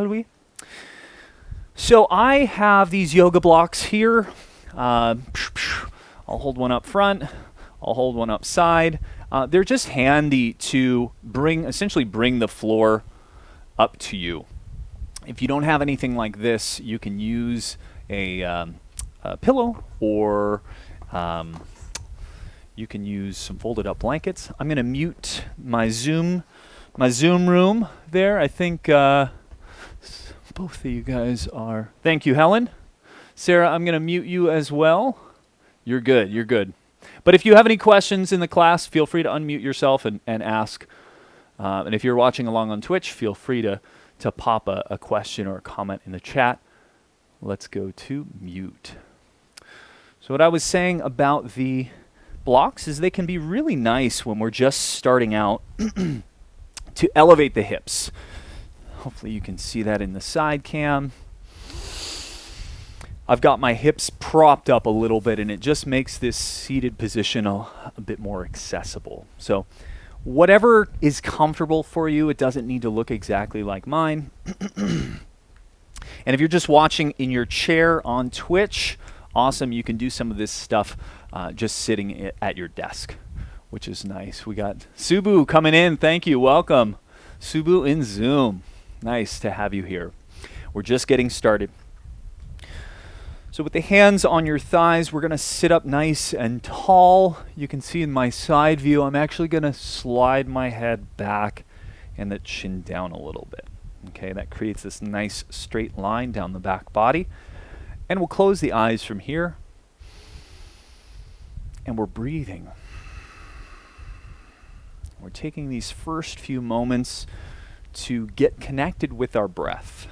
we? So I have these yoga blocks here. I'll hold one up front. I'll hold one up side. They're just handy to essentially bring the floor up to you. If you don't have anything like this, you can use a pillow, or you can use some folded up blankets. I'm going to mute my Zoom room there. I think both of you guys are. Thank you, Helen. Sarah, I'm going to mute you as well. You're good. You're good. But if you have any questions in the class, feel free to unmute yourself and ask. And if you're watching along on Twitch, feel free to pop a question or a comment in the chat. Let's go to mute. So what I was saying about the blocks is they can be really nice when we're just starting out to elevate the hips. Hopefully you can see that in the side cam. I've got my hips propped up a little bit, and it just makes this seated position a bit more accessible. So whatever is comfortable for you, it doesn't need to look exactly like mine. And if you're just watching in your chair on Twitch, awesome, you can do some of this stuff just sitting at your desk, which is nice. We got Subu coming in. Thank you. Welcome. Subu in Zoom. Nice to have you here. We're just getting started. So with the hands on your thighs, we're going to sit up nice and tall. You can see in my side view, I'm actually going to slide my head back and the chin down a little bit. Okay, that creates this nice straight line down the back body. And we'll close the eyes from here. And we're breathing. We're taking these first few moments to get connected with our breath.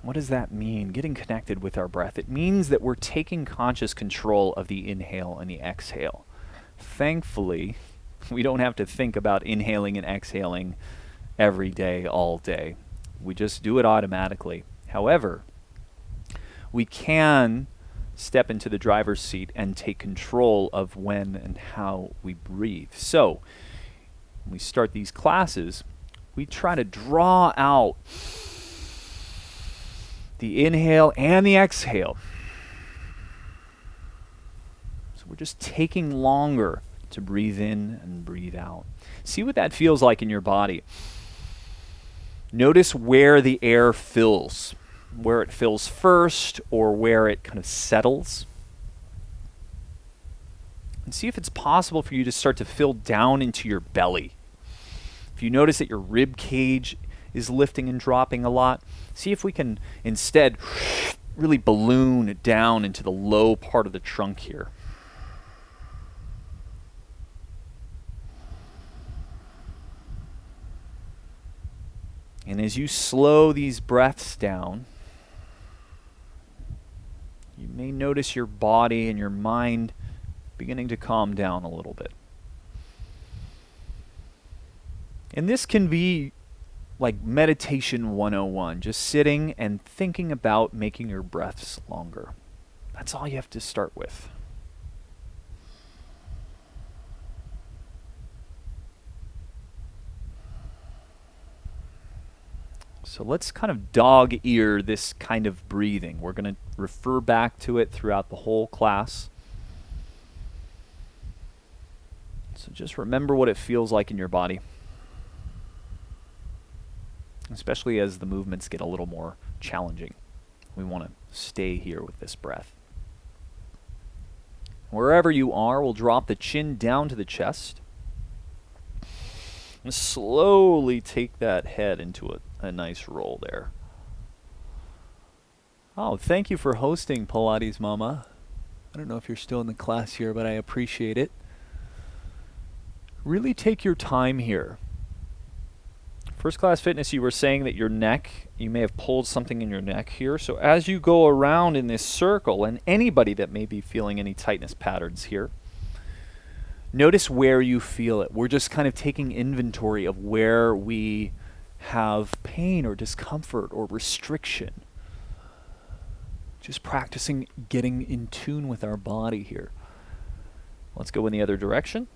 What does that mean, getting connected with our breath? It means that we're taking conscious control of the inhale and the exhale. Thankfully, we don't have to think about inhaling and exhaling every day, all day. We just do it automatically. However, we can step into the driver's seat and take control of when and how we breathe. So, when we start these classes, we try to draw out the inhale and the exhale. So we're just taking longer to breathe in and breathe out. See what that feels like in your body. Notice where the air fills, where it fills first or where it kind of settles. And see if it's possible for you to start to fill down into your belly. If you notice that your rib cage is lifting and dropping a lot, see if we can instead really balloon down into the low part of the trunk here. And as you slow these breaths down, you may notice your body and your mind beginning to calm down a little bit. And this can be like meditation 101, just sitting and thinking about making your breaths longer. That's all you have to start with. So let's kind of dog ear this kind of breathing. We're going to refer back to it throughout the whole class. So just remember what it feels like in your body, especially as the movements get a little more challenging. We want to stay here with this breath. Wherever you are, we'll drop the chin down to the chest. And slowly take that head into a nice roll there. Oh, thank you for hosting, Pilates Mama. I don't know if you're still in the class here, but I appreciate it. Really take your time here. First Class Fitness, you were saying that your neck, you may have pulled something in your neck here. So as you go around in this circle, and anybody that may be feeling any tightness patterns here, notice where you feel it. We're just kind of taking inventory of where we have pain or discomfort or restriction. Just practicing getting in tune with our body here. Let's go in the other direction.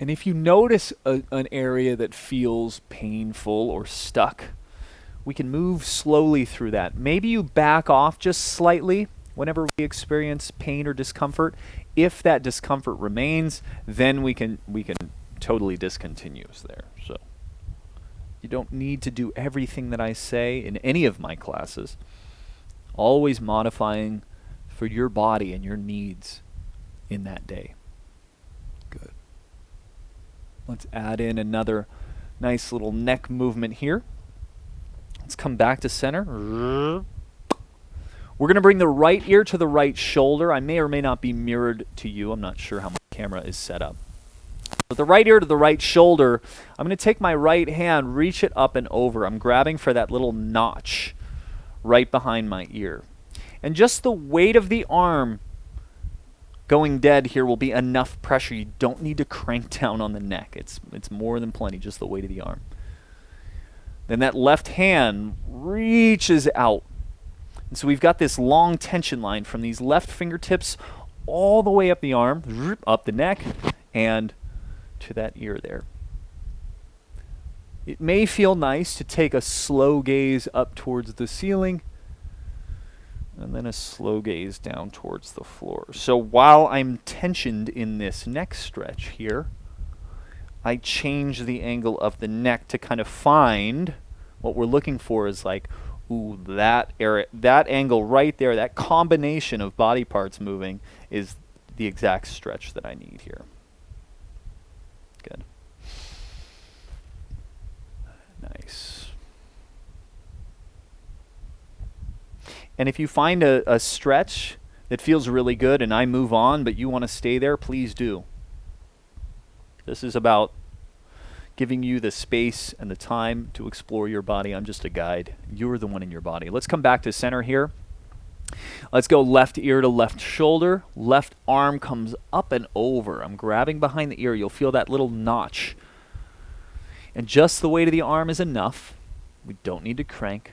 And if you notice an area that feels painful or stuck, we can move slowly through that. Maybe you back off just slightly whenever we experience pain or discomfort. If that discomfort remains, then we can totally discontinue there. So you don't need to do everything that I say in any of my classes. Always modifying for your body and your needs in that day. Good. Let's add in another nice little neck movement here. Let's come back to center. We're going to bring the right ear to the right shoulder. I may or may not be mirrored to you. I'm not sure how my camera is set up. With the right ear to the right shoulder, I'm going to take my right hand, reach it up and over. I'm grabbing for that little notch right behind my ear. And just the weight of the arm going dead here will be enough pressure. You don't need to crank down on the neck. It's more than plenty, just the weight of the arm. Then that left hand reaches out. And so we've got this long tension line from these left fingertips all the way up the arm, up the neck, and to that ear there. It may feel nice to take a slow gaze up towards the ceiling, and then a slow gaze down towards the floor. So while I'm tensioned in this neck stretch here, I change the angle of the neck to kind of find what we're looking for is like, ooh, that area, that angle right there, that combination of body parts moving is the exact stretch that I need here. Good. Nice. And if you find a stretch that feels really good and I move on, but you want to stay there, please do. This is about giving you the space and the time to explore your body. I'm just a guide. You're the one in your body. Let's come back to center here. Let's go left ear to left shoulder. Left arm comes up and over. I'm grabbing behind the ear. You'll feel that little notch. And just the weight of the arm is enough. We don't need to crank.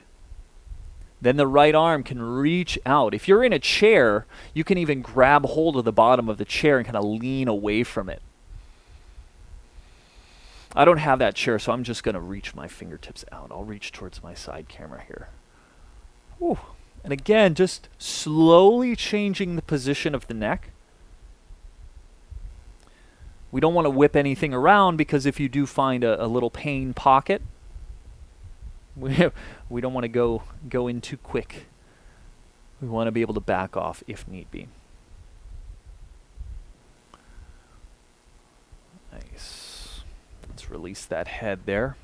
Then the right arm can reach out. If you're in a chair, you can even grab hold of the bottom of the chair and kind of lean away from it. I don't have that chair, so I'm just going to reach my fingertips out. I'll reach towards my side camera here. Whew. And again, just slowly changing the position of the neck. We don't want to whip anything around because if you do find a little pain pocket, we don't want to go in too quick. We want to be able to back off if need be. Nice. Let's release that head there.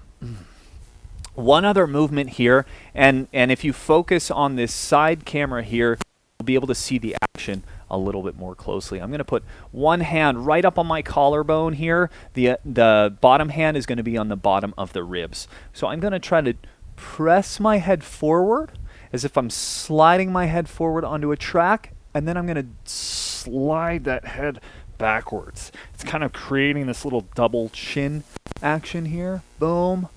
One other movement here, and if you focus on this side camera here, you'll be able to see the action a little bit more closely. I'm going to put one hand right up on my collarbone here. The bottom hand is going to be on the bottom of the ribs. So I'm going to try to press my head forward as if I'm sliding my head forward onto a track, and then I'm going to slide that head backwards. It's kind of creating this little double chin action here. Boom.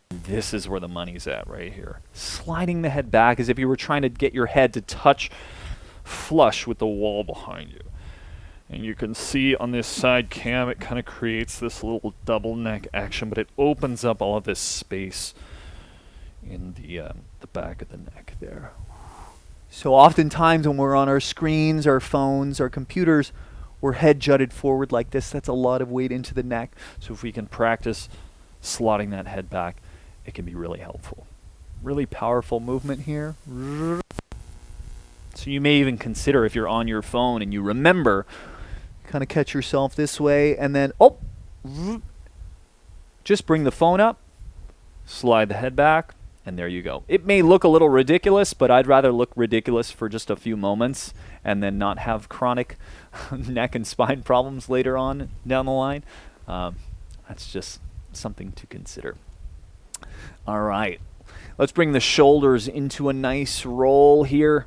This is where the money's at right here. Sliding the head back as if you were trying to get your head to touch flush with the wall behind you. And you can see on this side cam, it kind of creates this little double neck action, but it opens up all of this space in the back of the neck there. So oftentimes when we're on our screens, our phones, our computers, we're head jutted forward like this. That's a lot of weight into the neck. So if we can practice slotting that head back, it can be really helpful. Really powerful movement here. So you may even consider, if you're on your phone and you remember, kind of catch yourself this way and then, just bring the phone up, slide the head back, and there you go. It may look a little ridiculous, but I'd rather look ridiculous for just a few moments and then not have chronic neck and spine problems later on down the line. That's just something to consider. All right, let's bring the shoulders into a nice roll here.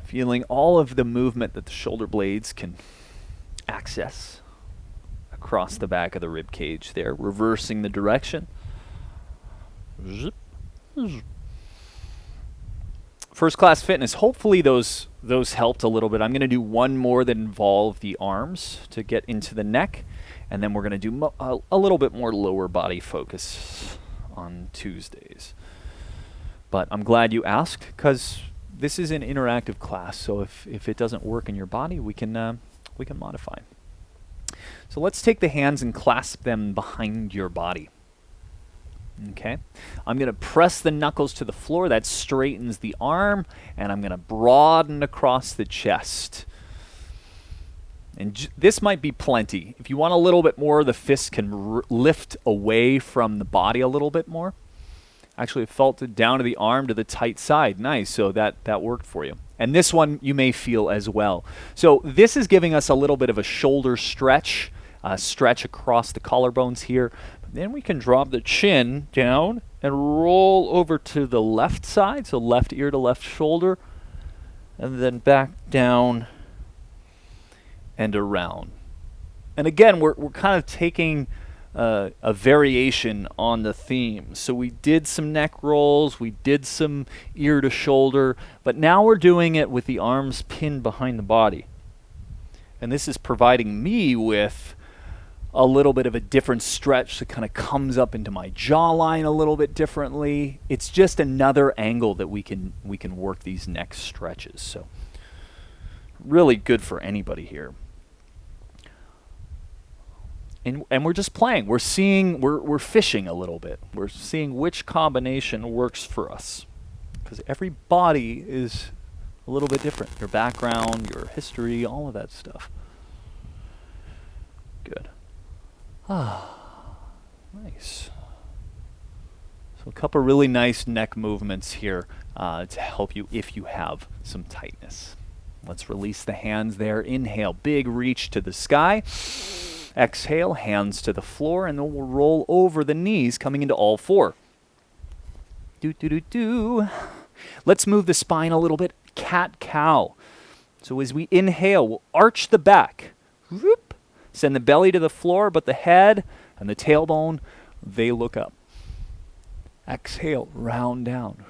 Feeling all of the movement that the shoulder blades can access across the back of the rib cage there, reversing the direction. Zip. First Class Fitness. Hopefully those helped a little bit. I'm going to do one more that involve the arms to get into the neck, and then we're going to do a little bit more lower body focus on Tuesdays. But I'm glad you asked, because this is an interactive class, so if it doesn't work in your body, we can modify. So let's take the hands and clasp them behind your body. Okay, I'm going to press the knuckles to the floor. That straightens the arm, and I'm going to broaden across the chest. And this might be plenty. If you want a little bit more, the fist can lift away from the body a little bit more. Actually, it felt it down to the arm to the tight side. Nice, so that worked for you. And this one you may feel as well. So this is giving us a little bit of a shoulder stretch across the collarbones here. Then we can drop the chin down and roll over to the left side, so left ear to left shoulder, and then back down and around. And again, we're kind of taking a variation on the theme. So we did some neck rolls, we did some ear to shoulder, but now we're doing it with the arms pinned behind the body. And this is providing me with a little bit of a different stretch that kind of comes up into my jawline a little bit differently. It's just another angle that we can work these neck stretches. So really good for anybody here. And we're just playing. We're seeing, we're fishing a little bit. We're seeing which combination works for us, because every body is a little bit different. Your background, your history, all of that stuff. Good. Nice. So a couple really nice neck movements here to help you if you have some tightness. Let's release the hands there. Inhale, big reach to the sky. Exhale, hands to the floor, and then we'll roll over the knees, coming into all four. Let's move the spine a little bit. Cat-cow. So as we inhale, we'll arch the back. Whoop. Send the belly to the floor, but the head and the tailbone, they look up. Exhale, round down.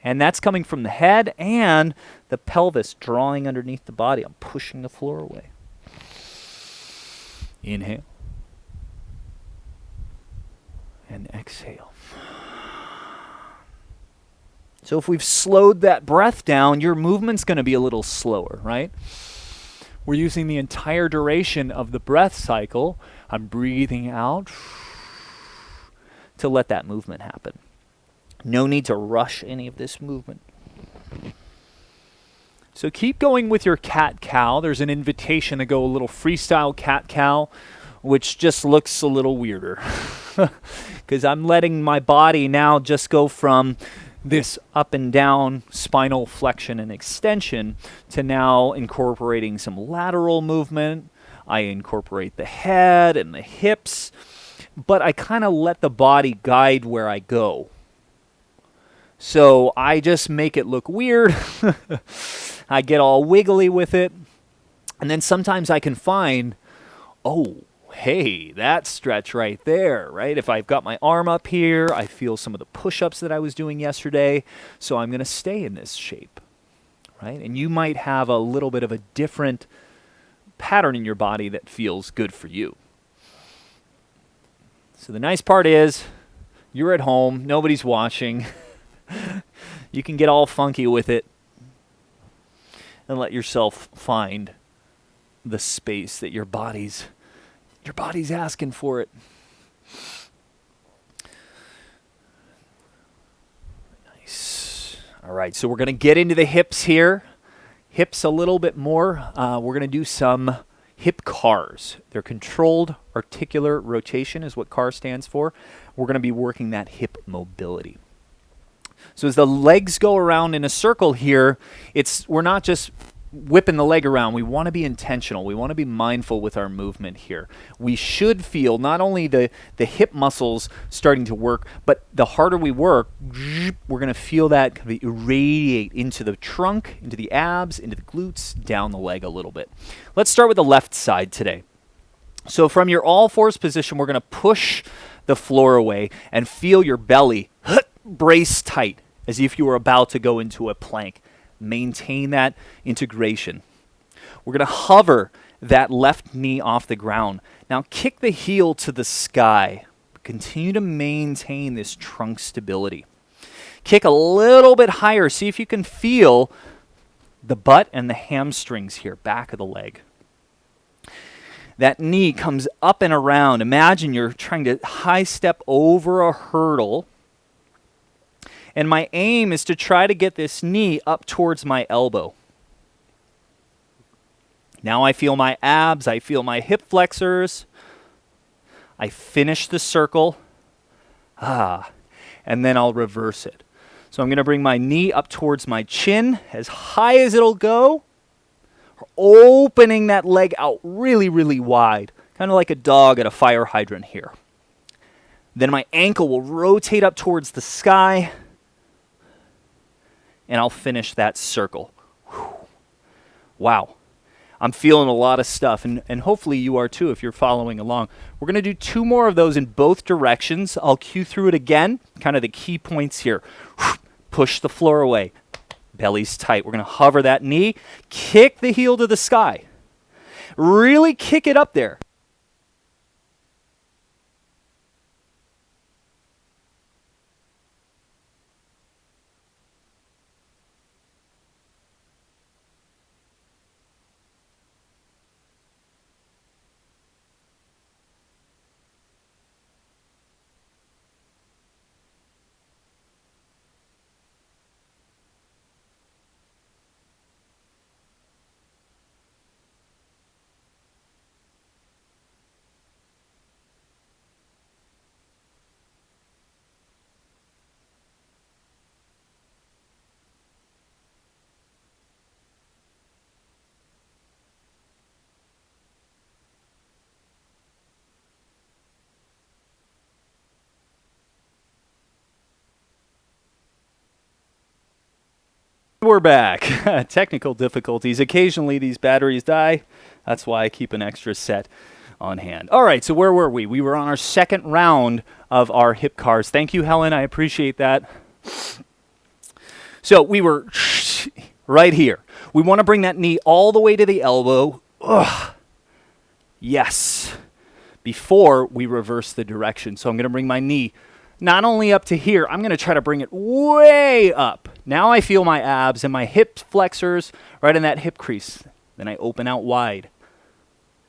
And that's coming from the head and the pelvis drawing underneath the body. I'm pushing the floor away. Inhale. And exhale. So if we've slowed that breath down, your movement's going to be a little slower, right? We're using the entire duration of the breath cycle. I'm breathing out to let that movement happen. No need to rush any of this movement. So keep going with your cat-cow. There's an invitation to go a little freestyle cat-cow, which just looks a little weirder. Because I'm letting my body now just go from this up and down spinal flexion and extension to now incorporating some lateral movement. I incorporate the head and the hips, but I kind of let the body guide where I go. So I just make it look weird. I get all wiggly with it. And then sometimes I can find, oh, hey, that stretch right there, right? If I've got my arm up here, I feel some of the push-ups that I was doing yesterday. So I'm going to stay in this shape, right? And you might have a little bit of a different pattern in your body that feels good for you. So the nice part is you're at home, nobody's watching. You can get all funky with it and let yourself find the space that your body's asking for it. Nice. All right, so we're going to get into the hips here. Hips a little bit more. We're going to do some hip CARs. They're controlled articular rotation is what CAR stands for. We're going to be working that hip mobility. So as the legs go around in a circle here, we're not just whipping the leg around. We want to be intentional. We want to be mindful with our movement here. We should feel not only the hip muscles starting to work, but the harder we work, we're going to feel that kind of irradiate into the trunk, into the abs, into the glutes, down the leg a little bit. Let's start with the left side today. So from your all fours position, we're going to push the floor away and feel your belly brace tight as if you were about to go into a plank. Maintain that integration. We're going to hover that left knee off the ground. Now kick the heel to the sky. Continue to maintain this trunk stability. Kick a little bit higher. See if you can feel the butt and the hamstrings here, back of the leg. That knee comes up and around. Imagine you're trying to high step over a hurdle. And my aim is to try to get this knee up towards my elbow. Now I feel my abs, I feel my hip flexors. I finish the circle. And then I'll reverse it. So I'm going to bring my knee up towards my chin, as high as it'll go. Opening that leg out really, really wide. Kind of like a dog at a fire hydrant here. Then my ankle will rotate up towards the sky. And I'll finish that circle. Whew. Wow. I'm feeling a lot of stuff, and hopefully you are too if you're following along. We're going to do 2 more of those in both directions. I'll cue through it again, kind of the key points here. Push the floor away. Belly's tight. We're going to hover that knee, kick the heel to the sky. Really kick it up there. We're back. Technical difficulties. Occasionally these batteries die. That's why I keep an extra set on hand. All right, so where were we? We were on our second round of our hip cars. Thank you, Helen. I appreciate that. So we were right here. We want to bring that knee all the way to the elbow. Ugh. Yes. Before we reverse the direction. So I'm going to bring my knee not only up to here, I'm going to try to bring it way up. Now I feel my abs and my hip flexors right in that hip crease. Then I open out wide.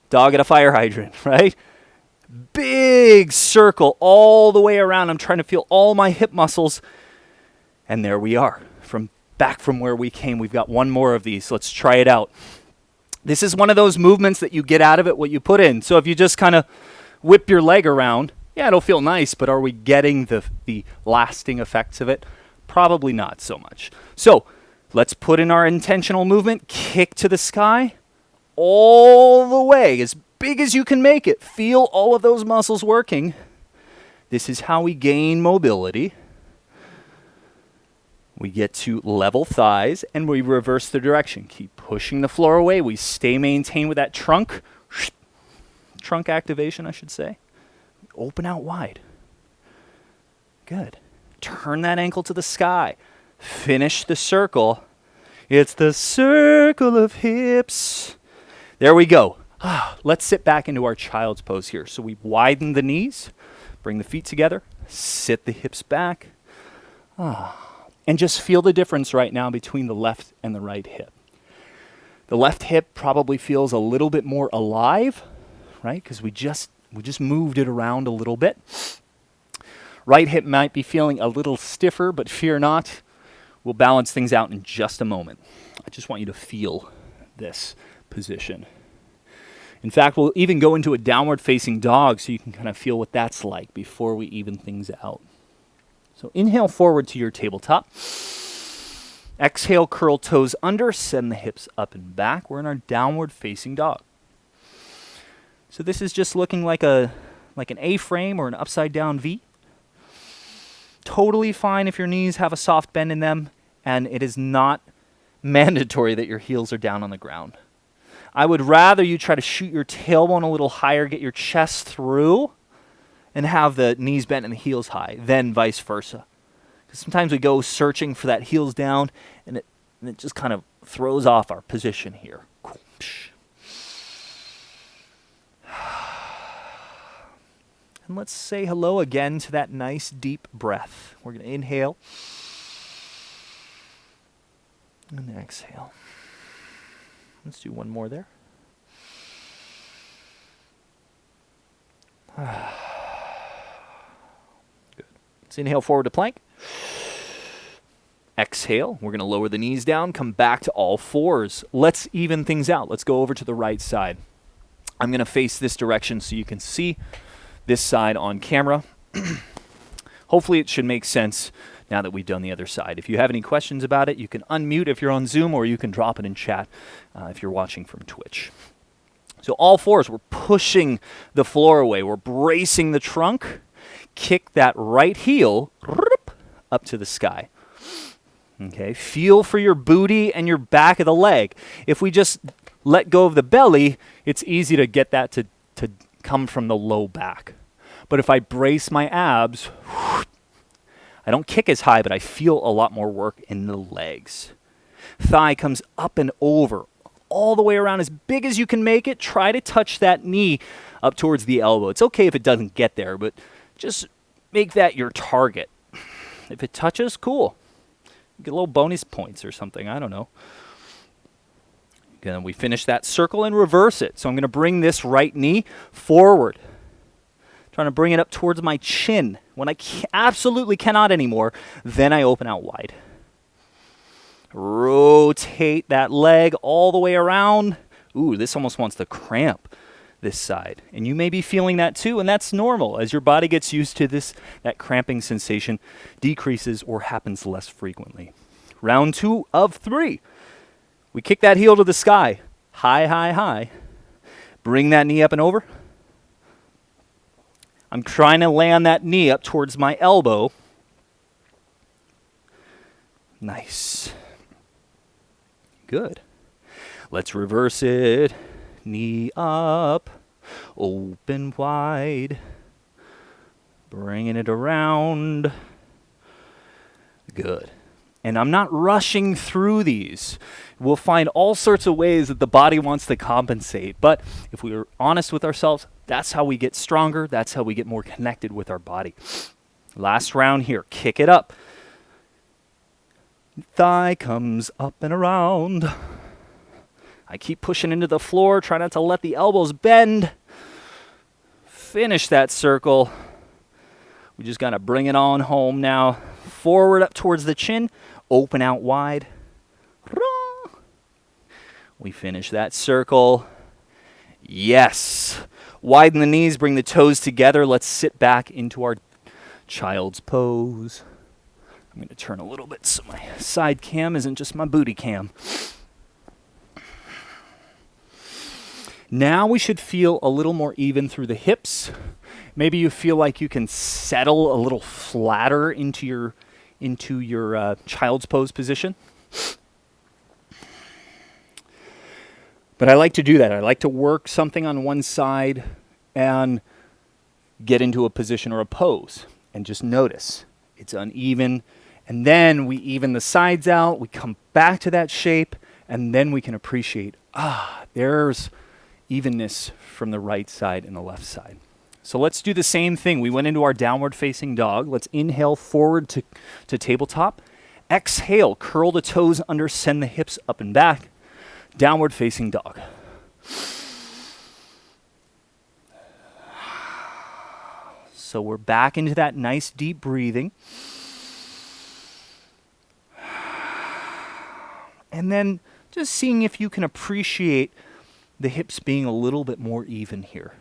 Dog at a fire hydrant, right? Big circle all the way around. I'm trying to feel all my hip muscles. And there we are. Back from where we came. We've got 1 more of these. Let's try it out. This is one of those movements that you get out of it what you put in. So if you just kind of whip your leg around, yeah, it'll feel nice, but are we getting the lasting effects of it? Probably not so much. So let's put in our intentional movement. Kick to the sky all the way, as big as you can make it. Feel all of those muscles working. This is how we gain mobility. We get to level thighs, and we reverse the direction. Keep pushing the floor away. We stay maintained with that trunk activation, I should say. Open out wide. Good. Turn that ankle to the sky. Finish the circle. It's the circle of hips. There we go. Let's sit back into our child's pose here. So we widen the knees, bring the feet together, sit the hips back, and just feel the difference right now between the left and the right hip. The left hip probably feels a little bit more alive, right? Because we just moved it around a little bit. Right hip might be feeling a little stiffer, but fear not. We'll balance things out in just a moment. I just want you to feel this position. In fact, we'll even go into a downward facing dog so you can kind of feel what that's like before we even things out. So inhale forward to your tabletop. Exhale, curl toes under, send the hips up and back. We're in our downward facing dog. So this is just looking like an A-frame or an upside down V. Totally fine if your knees have a soft bend in them, and it is not mandatory that your heels are down on the ground. I would rather you try to shoot your tailbone a little higher, get your chest through, and have the knees bent and the heels high, then vice versa. Because sometimes we go searching for that heels down, and it just kind of throws off our position here. And let's say hello again to that nice deep breath. We're going to inhale and exhale. Let's do one more there. Good. Let's inhale forward to plank. Exhale. We're going to lower the knees down, come back to all fours. Let's even things out. Let's go over to the right side. I'm going to face this direction so you can see this side on camera. Hopefully it should make sense now that we've done the other side. If you have any questions about it, you can unmute if you're on Zoom, or you can drop it in chat if you're watching from Twitch. So all fours, we're pushing the floor away. We're bracing the trunk. Kick that right heel up to the sky. Okay, feel for your booty and your back of the leg. If we just let go of the belly, it's easy to get that to come from the low back. But if I brace my abs, I don't kick as high, but I feel a lot more work in the legs. Thigh comes up and over, all the way around as big as you can make it. Try to touch that knee up towards the elbow. It's okay if it doesn't get there, but just make that your target. If it touches, cool. Get a little bonus points or something, I don't know. Then we finish that circle and reverse it. So I'm going to bring this right knee forward. Trying to bring it up towards my chin. When I absolutely cannot anymore, then I open out wide. Rotate that leg all the way around. Ooh, this almost wants to cramp this side. And you may be feeling that too, and that's normal. As your body gets used to this, that cramping sensation decreases or happens less frequently. Round 2 of 3. We kick that heel to the sky. High, high, high. Bring that knee up and over. I'm trying to land that knee up towards my elbow. Nice. Good. Let's reverse it. Knee up. Open wide. Bringing it around. Good. And I'm not rushing through these. We'll find all sorts of ways that the body wants to compensate. But if we are honest with ourselves, that's how we get stronger. That's how we get more connected with our body. Last round here. Kick it up. Thigh comes up and around. I keep pushing into the floor. Try not to let the elbows bend. Finish that circle. We just got to bring it on home now. Forward up towards the chin. Open out wide. We finish that circle. Yes. Widen the knees, bring the toes together. Let's sit back into our child's pose. I'm going to turn a little bit so my side cam isn't just my booty cam. Now we should feel a little more even through the hips. Maybe you feel like you can settle a little flatter into your child's pose position. But I like to do that. I like to work something on one side and get into a position or a pose and just notice it's uneven. And then we even the sides out. We come back to that shape, and then we can appreciate, there's evenness from the right side and the left side. So let's do the same thing. We went into our downward facing dog. Let's inhale forward to tabletop. Exhale, curl the toes under, send the hips up and back. Downward facing dog. So we're back into that nice deep breathing. And then just seeing if you can appreciate the hips being a little bit more even here.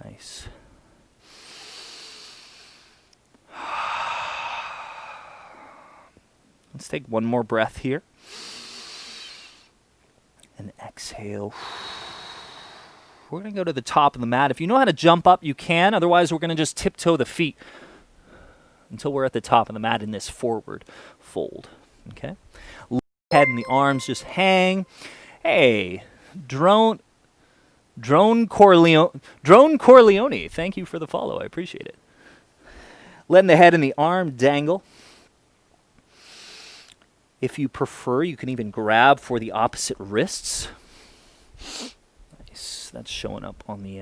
Nice. Let's take one more breath here. And exhale. We're going to go to the top of the mat. If you know how to jump up, you can. Otherwise, we're going to just tiptoe the feet until we're at the top of the mat in this forward fold. Okay? Head and the arms just hang. Hey, don't Drone Corleone, thank you for the follow. I appreciate it. Letting the head and the arm dangle. If you prefer, you can even grab for the opposite wrists. Nice. That's showing up on the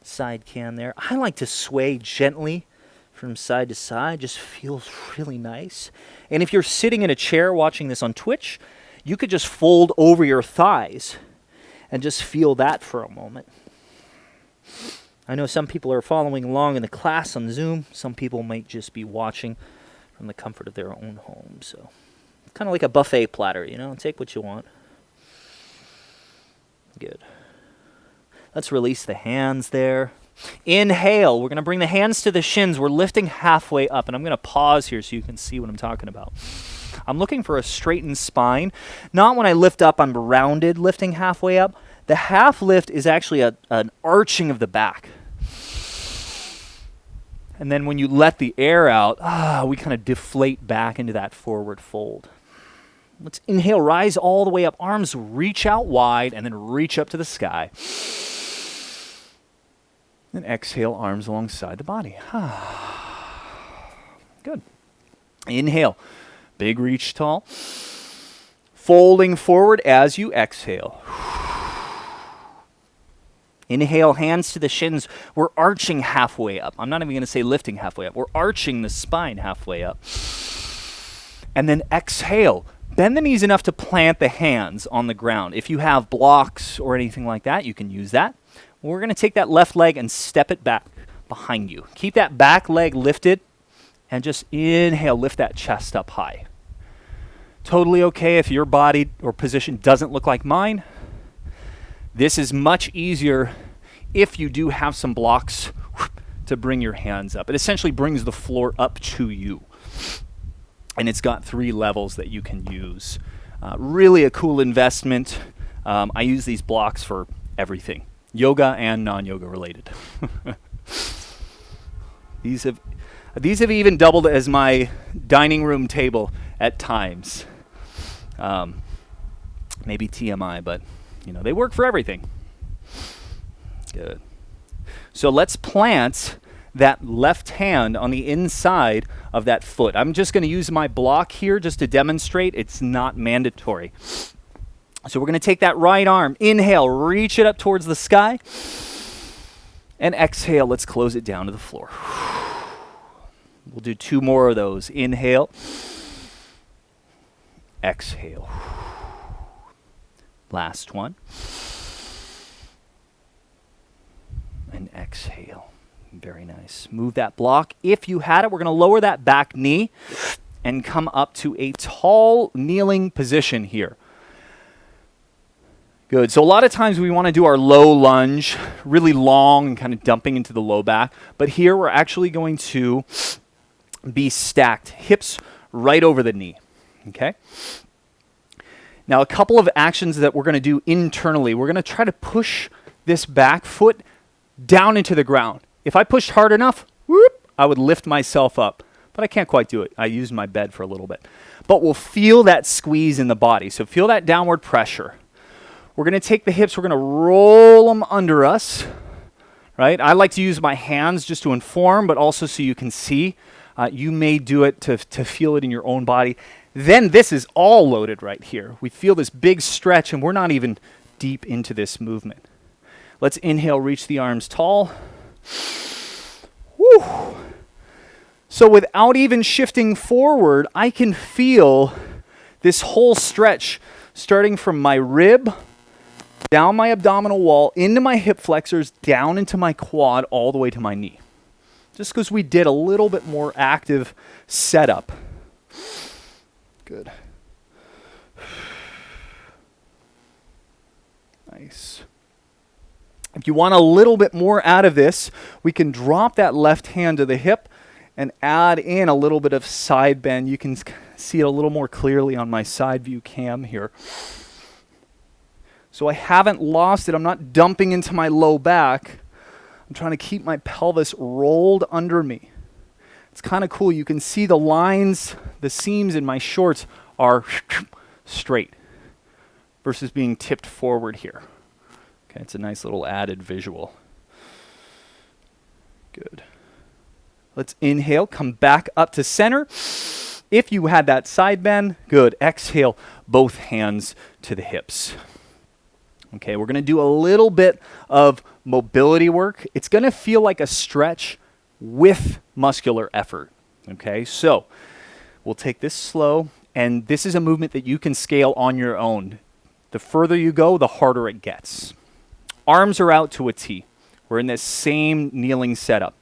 side cam there. I like to sway gently from side to side. Just feels really nice. And if you're sitting in a chair watching this on Twitch, you could just fold over your thighs and just feel that for a moment. I know some people are following along in the class on Zoom. Some people might just be watching from the comfort of their own home. So, kind of like a buffet platter, you know? Take what you want. Good. Let's release the hands there. Inhale. We're going to bring the hands to the shins. We're lifting halfway up. And I'm going to pause here so you can see what I'm talking about. I'm looking for a straightened spine. Not when I lift up, I'm rounded, lifting halfway up. The half lift is actually an arching of the back. And then when you let the air out, we kind of deflate back into that forward fold. Let's inhale, rise all the way up. Arms reach out wide and then reach up to the sky. And exhale, arms alongside the body. Good. Inhale. Big reach tall. Folding forward as you exhale. Inhale, hands to the shins. We're arching halfway up. I'm not even going to say lifting halfway up. We're arching the spine halfway up. And then exhale. Bend the knees enough to plant the hands on the ground. If you have blocks or anything like that, you can use that. We're going to take that left leg and step it back behind you. Keep that back leg lifted. And just inhale, lift that chest up high. Totally okay if your body or position doesn't look like mine. This is much easier if you do have some blocks to bring your hands up. It essentially brings the floor up to you. And it's got 3 levels that you can use. Really a cool investment. I use these blocks for everything. Yoga and non-yoga related. These have even doubled as my dining room table at times. Maybe TMI, but they work for everything. Good. So let's plant that left hand on the inside of that foot. I'm just going to use my block here just to demonstrate. It's not mandatory. So we're going to take that right arm. Inhale, reach it up towards the sky. And exhale, let's close it down to the floor. We'll do 2 more of those. Inhale. Exhale. Last one. And exhale. Very nice. Move that block. If you had it, we're going to lower that back knee and come up to a tall kneeling position here. Good. So a lot of times we want to do our low lunge, really long and kind of dumping into the low back. But here we're actually going to be stacked, hips right over the knee. Okay? Now a couple of actions that we're going to do internally. We're going to try to push this back foot down into the ground. If I pushed hard enough, I would lift myself up. But I can't quite do it. I used my bed for a little bit. But we'll feel that squeeze in the body. So feel that downward pressure. We're going to take the hips, we're going to roll them under us, right? I like to use my hands just to inform, but also so you can see. You may do it to feel it in your own body. Then this is all loaded right here. We feel this big stretch, and we're not even deep into this movement. Let's inhale, reach the arms tall. Woo. So without even shifting forward, I can feel this whole stretch starting from my rib, down my abdominal wall, into my hip flexors, down into my quad, all the way to my knee. Just because we did a little bit more active setup. Good. Nice. If you want a little bit more out of this, we can drop that left hand to the hip and add in a little bit of side bend. You can see it a little more clearly on my side view cam here. So I haven't lost it. I'm not dumping into my low back. I'm trying to keep my pelvis rolled under me. It's kind of cool. You can see the lines, the seams in my shorts are straight versus being tipped forward here. Okay, it's a nice little added visual. Good. Let's inhale, come back up to center. If you had that side bend, good. Exhale, both hands to the hips. Okay, we're going to do a little bit of mobility work. It's going to feel like a stretch with muscular effort. Okay, so we'll take this slow, and this is a movement that you can scale on your own. The further you go, the harder it gets. Arms are out to a T. We're in this same kneeling setup.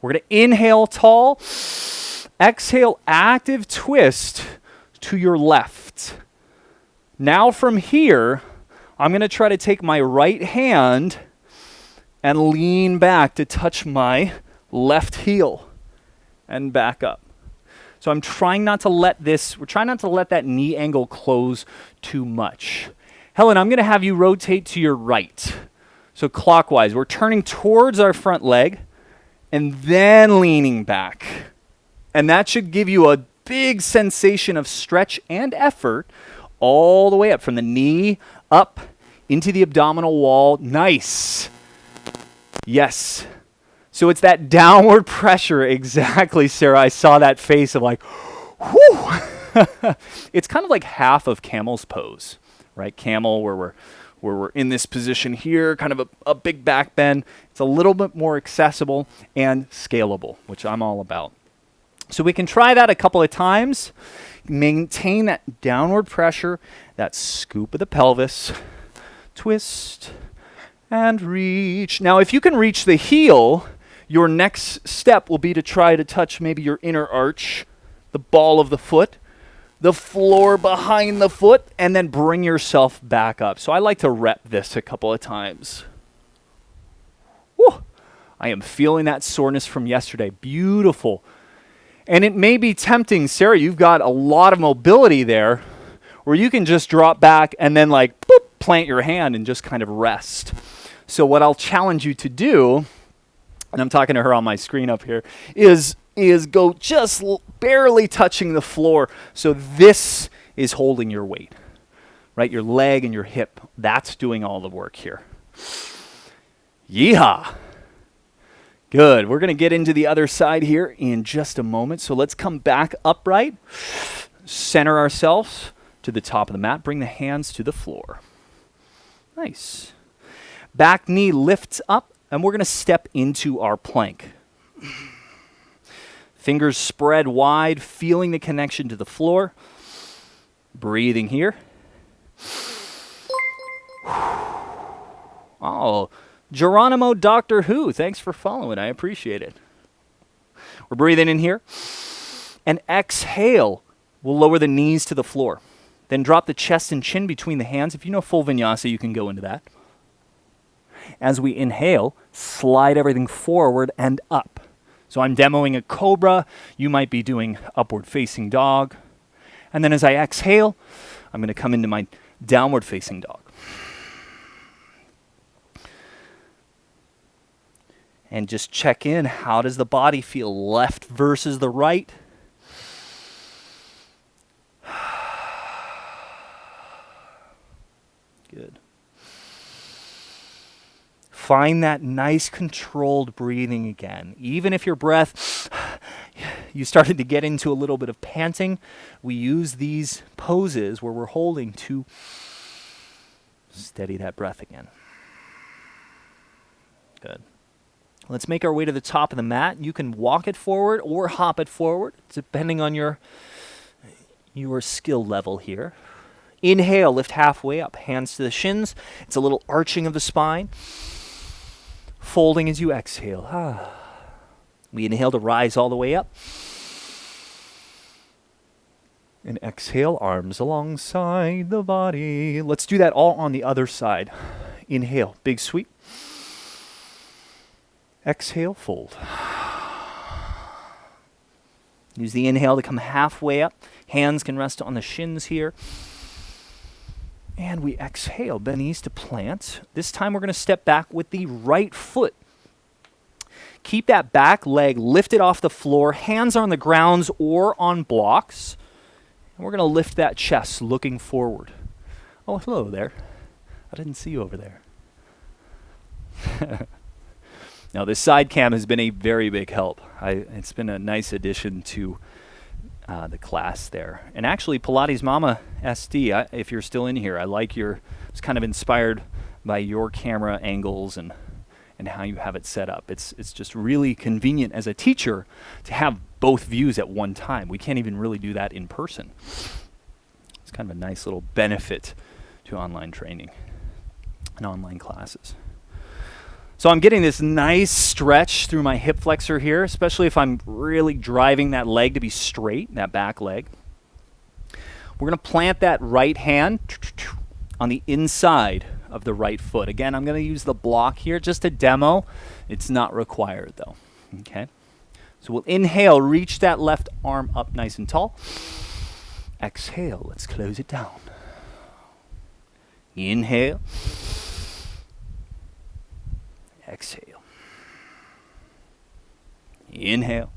We're going to inhale tall, exhale active twist to your left. Now from here, I'm going to try to take my right hand and lean back to touch my left heel and back up. So I'm trying not to let we're trying not to let that knee angle close too much. Helen, I'm going to have you rotate to your right. So clockwise, we're turning towards our front leg and then leaning back. And that should give you a big sensation of stretch and effort all the way up from the knee up into the abdominal wall. Nice. Yes. So it's that downward pressure. Exactly, Sarah. I saw that face of like, whew. It's kind of like half of camel's pose, right? Camel, where we're in this position here, kind of a big back bend. It's a little bit more accessible and scalable, which I'm all about. So we can try that a couple of times. Maintain that downward pressure, that scoop of the pelvis, twist, and reach. Now, if you can reach the heel, your next step will be to try to touch maybe your inner arch, the ball of the foot, the floor behind the foot, and then bring yourself back up. So I like to rep this a couple of times. Woo! I am feeling that soreness from yesterday. Beautiful. And it may be tempting, Sarah, you've got a lot of mobility there, where you can just drop back and then like, boop, plant your hand and just kind of rest. So what I'll challenge you to do, and I'm talking to her on my screen up here, is go just barely touching the floor. So this is holding your weight, right? Your leg and your hip, that's doing all the work here. Yeehaw. Good. We're going to get into the other side here in just a moment. So let's come back upright, center ourselves to the top of the mat, bring the hands to the floor. Nice. Back knee lifts up, and we're going to step into our plank. Fingers spread wide, feeling the connection to the floor. Breathing here. Oh, Geronimo Doctor Who, thanks for following. I appreciate it. We're breathing in here. And exhale. We'll lower the knees to the floor. Then drop the chest and chin between the hands. If you know full vinyasa, you can go into that. As we inhale, slide everything forward and up. So I'm demoing a cobra. You might be doing upward facing dog. And then as I exhale, I'm going to come into my downward facing dog. And just check in. How does the body feel? Left versus the right. Good. Find that nice controlled breathing again. Even if your breath, you started to get into a little bit of panting, we use these poses where we're holding to steady that breath again. Good. Let's make our way to the top of the mat. You can walk it forward or hop it forward, depending on your skill level here. Inhale, lift halfway up, hands to the shins. It's a little arching of the spine. Folding as you exhale. We inhale to rise all the way up. And exhale, arms alongside the body. Let's do that all on the other side. Inhale, big sweep. Exhale, fold. Use the inhale to come halfway up. Hands can rest on the shins here. And we exhale, bend knees to plant. This time we're going to step back with the right foot. Keep that back leg lifted off the floor. Hands on the grounds or on blocks. And we're going to lift that chest looking forward. Oh, hello there. I didn't see you over there. Now, this side cam has been a very big help. It's been a nice addition to the class there. And actually, Pilates Mama SD, if you're still in here, I like it's kind of inspired by your camera angles and how you have it set up. It's just really convenient as a teacher to have both views at one time. We can't even really do that in person. It's kind of a nice little benefit to online training and online classes. So I'm getting this nice stretch through my hip flexor here, especially if I'm really driving that leg to be straight, that back leg. We're going to plant that right hand on the inside of the right foot. Again, I'm going to use the block here just to demo. It's not required though. Okay. So we'll inhale, reach that left arm up nice and tall. Exhale, let's close it down. Inhale. Exhale. Inhale.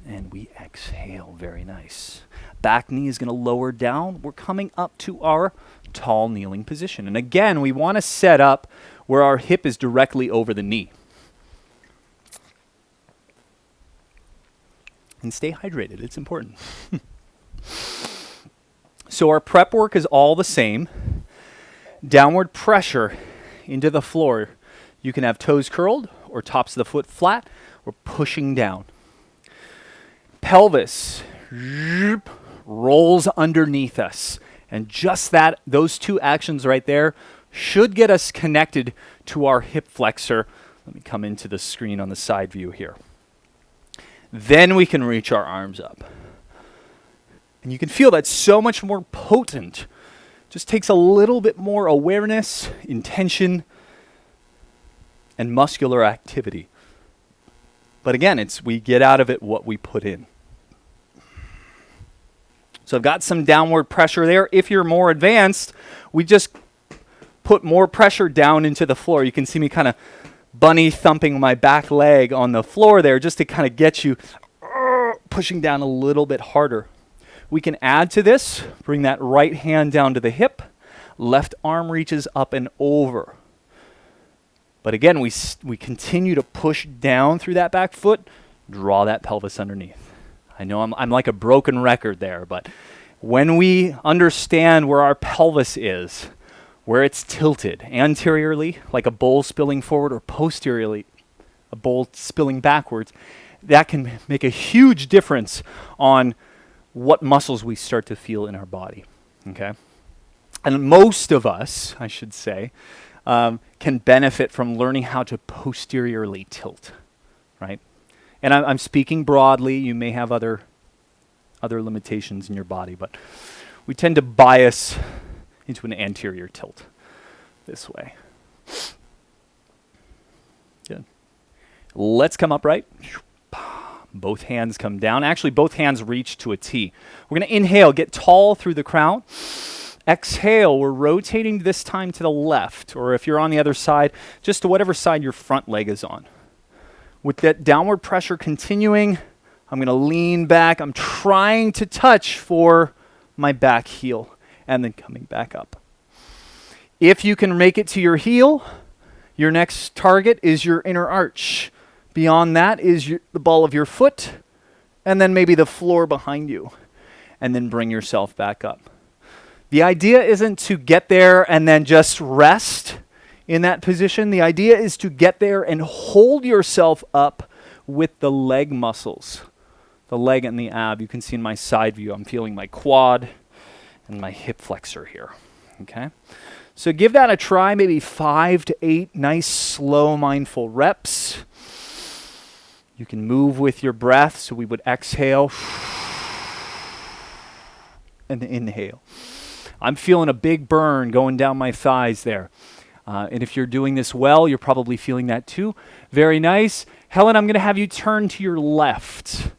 And we exhale. Very nice. Back knee is going to lower down. We're coming up to our tall kneeling position. And again, we want to set up where our hip is directly over the knee. And stay hydrated. It's important. So our prep work is all the same. Downward pressure into the floor. You can have toes curled or tops of the foot flat. We're pushing down. Pelvis rolls underneath us. And just those two actions right there should get us connected to our hip flexor. Let me come into the screen on the side view here. Then we can reach our arms up. And you can feel that's so much more potent. Just takes a little bit more awareness, intention, and muscular activity. But again, we get out of it what we put in. So I've got some downward pressure there. If you're more advanced, we just put more pressure down into the floor. You can see me kind of bunny thumping my back leg on the floor there just to kind of get you pushing down a little bit harder. We can add to this, bring that right hand down to the hip, left arm reaches up and over. But again, we continue to push down through that back foot, draw that pelvis underneath. I know I'm like a broken record there, but when we understand where our pelvis is, where it's tilted anteriorly, like a bowl spilling forward, or posteriorly, a bowl spilling backwards, that can make a huge difference on what muscles we start to feel in our body, okay? And most of us, I should say, can benefit from learning how to posteriorly tilt, right? And I'm speaking broadly. You may have other limitations in your body, but we tend to bias into an anterior tilt this way. Good. Let's come upright. Both hands come down. Actually, both hands reach to a T. We're going to inhale, get tall through the crown. Exhale, we're rotating this time to the left, or if you're on the other side, just to whatever side your front leg is on. With that downward pressure continuing, I'm going to lean back. I'm trying to touch for my back heel, and then coming back up. If you can make it to your heel, your next target is your inner arch. Beyond that is the ball of your foot, and then maybe the floor behind you, and then bring yourself back up. The idea isn't to get there and then just rest in that position. The idea is to get there and hold yourself up with the leg muscles, the leg and the ab. You can see in my side view, I'm feeling my quad and my hip flexor here, okay? So give that a try, maybe 5 to 8 nice, slow, mindful reps. You can move with your breath, so we would exhale and inhale. I'm feeling a big burn going down my thighs there. And if you're doing this well, you're probably feeling that too. Very nice. Helen, I'm going to have you turn to your left.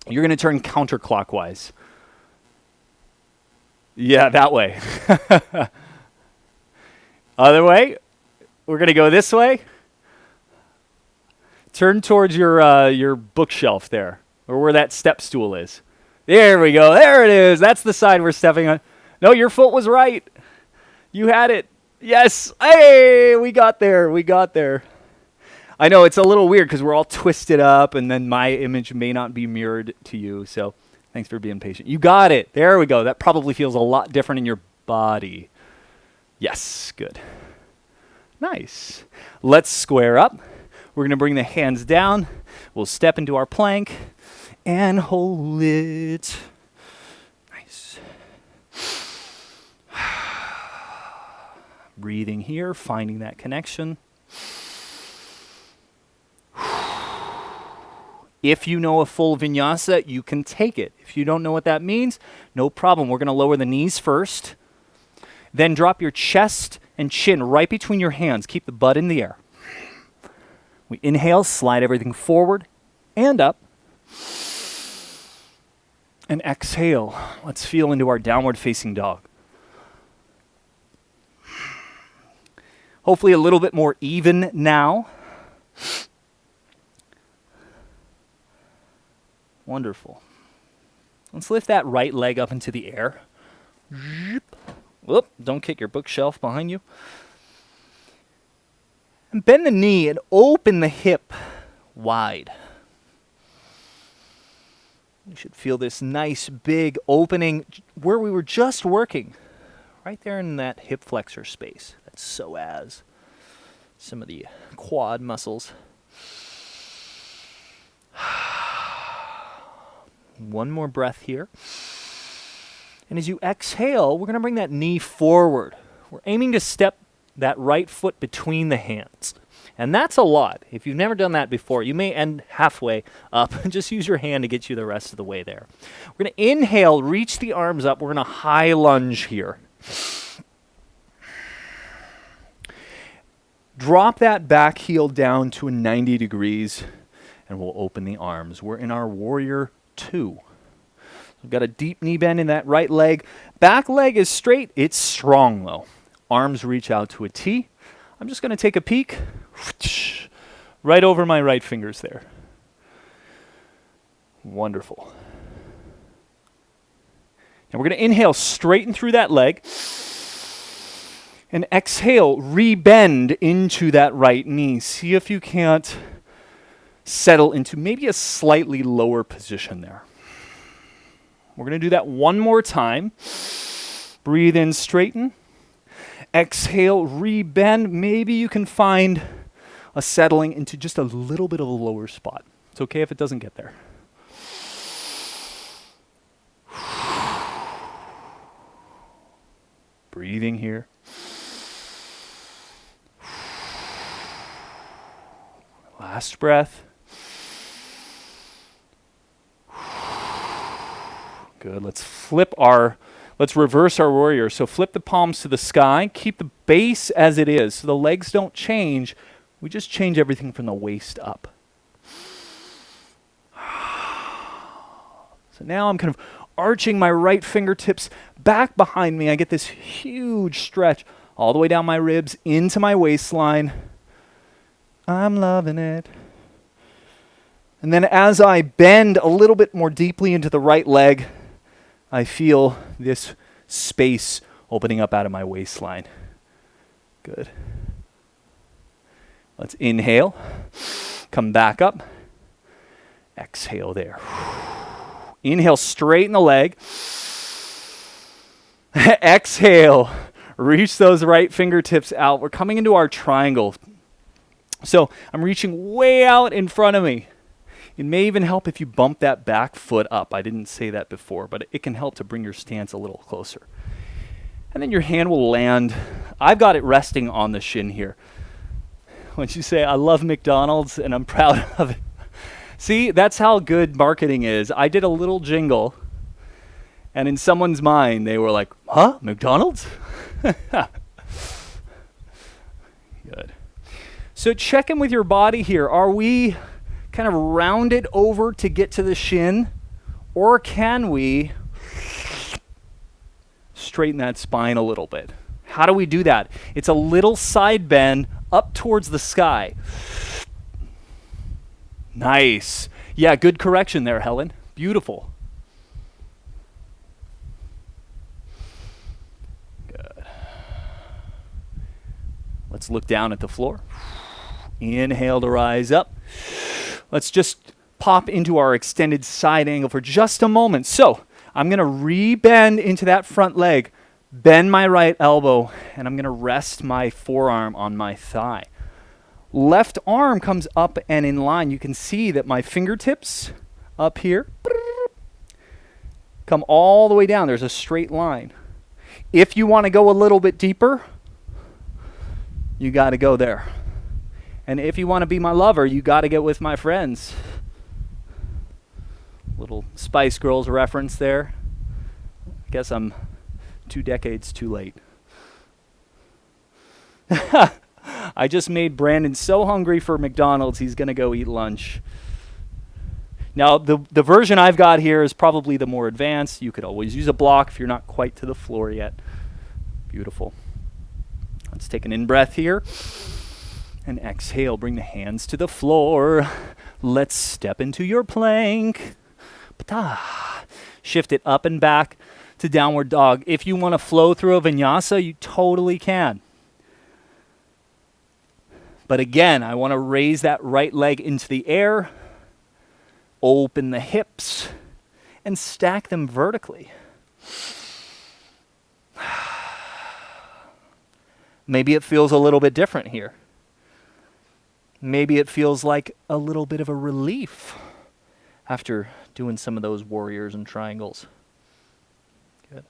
You're going to turn counterclockwise. Yeah, that way. Other way. We're going to go this way. Turn towards your bookshelf there, or where that step stool is. There we go. There it is. That's the side we're stepping on. No, your foot was right. You had it. Yes. Hey, we got there. We got there. I know it's a little weird because we're all twisted up, and then my image may not be mirrored to you. So thanks for being patient. You got it. There we go. That probably feels a lot different in your body. Yes. Good. Nice. Let's square up. We're going to bring the hands down. We'll step into our plank and hold it. Nice. Breathing here, finding that connection. If you know a full vinyasa, you can take it. If you don't know what that means, no problem. We're going to lower the knees first. Then drop your chest and chin right between your hands. Keep the butt in the air. We inhale, slide everything forward and up. And exhale. Let's feel into our downward facing dog. Hopefully a little bit more even now. Wonderful. Let's lift that right leg up into the air. Whoop, don't kick your bookshelf behind you. And bend the knee and open the hip wide. You should feel this nice big opening where we were just working. Right there in that hip flexor space. That's psoas. Some of the quad muscles. One more breath here. And as you exhale, we're going to bring that knee forward. We're aiming to step that right foot between the hands. And that's a lot. If you've never done that before, you may end halfway up and just use your hand to get you the rest of the way there. We're going to inhale, reach the arms up. We're going to high lunge here. Drop that back heel down to a 90 degrees and we'll open the arms. We're in our warrior 2. We've got a deep knee bend in that right leg. Back leg is straight. It's strong though. Arms reach out to a T. I'm just going to take a peek. Right over my right fingers there. Wonderful. Now we're going to inhale, straighten through that leg. And exhale, rebend into that right knee. See if you can't settle into maybe a slightly lower position there. We're going to do that one more time. Breathe in, straighten. Exhale, rebend. Maybe you can find a settling into just a little bit of a lower spot. It's okay if it doesn't get there. Breathing here. Last breath. Good. Let's reverse our warrior. So flip the palms to the sky. Keep the base as it is. So the legs don't change. We just change everything from the waist up. So now I'm kind of arching my right fingertips back behind me. I get this huge stretch all the way down my ribs into my waistline. I'm loving it. And then as I bend a little bit more deeply into the right leg, I feel this space opening up out of my waistline. Good. Let's inhale. Come back up. Exhale there. Inhale, straighten the leg. Exhale. Reach those right fingertips out. We're coming into our triangle. So I'm reaching way out in front of me. It may even help if you bump that back foot up. I didn't say that before, but it can help to bring your stance a little closer. And then your hand will land. I've got it resting on the shin here. When you say, I love McDonald's and I'm proud of it. See, that's how good marketing is. I did a little jingle, and in someone's mind, they were like, huh, McDonald's? Good. So check in with your body here. Are we kind of rounded over to get to the shin, or can we straighten that spine a little bit? How do we do that? It's a little side bend up towards the sky. Nice. Yeah, good correction there, Helen. Beautiful. Good. Let's look down at the floor. Inhale to rise up. Let's just pop into our extended side angle for just a moment. So I'm going to re-bend into that front leg, bend my right elbow, and I'm going to rest my forearm on my thigh. Left arm comes up and in line. You can see that my fingertips up here come all the way down. There's a straight line. If you want to go a little bit deeper, you got to go there. And if you want to be my lover, you got to get with my friends. Little Spice Girls reference there. I guess I'm 2 decades too late. I just made Brandon so hungry for McDonald's, he's going to go eat lunch. Now, the version I've got here is probably the more advanced. You could always use a block if you're not quite to the floor yet. Beautiful. Let's take an in-breath here. And exhale, bring the hands to the floor. Let's step into your plank. Shift it up and back to downward dog. If you want to flow through a vinyasa, you totally can. But again, I want to raise that right leg into the air, open the hips, and stack them vertically. Maybe it feels a little bit different here. Maybe it feels like a little bit of a relief after doing some of those warriors and triangles. Good.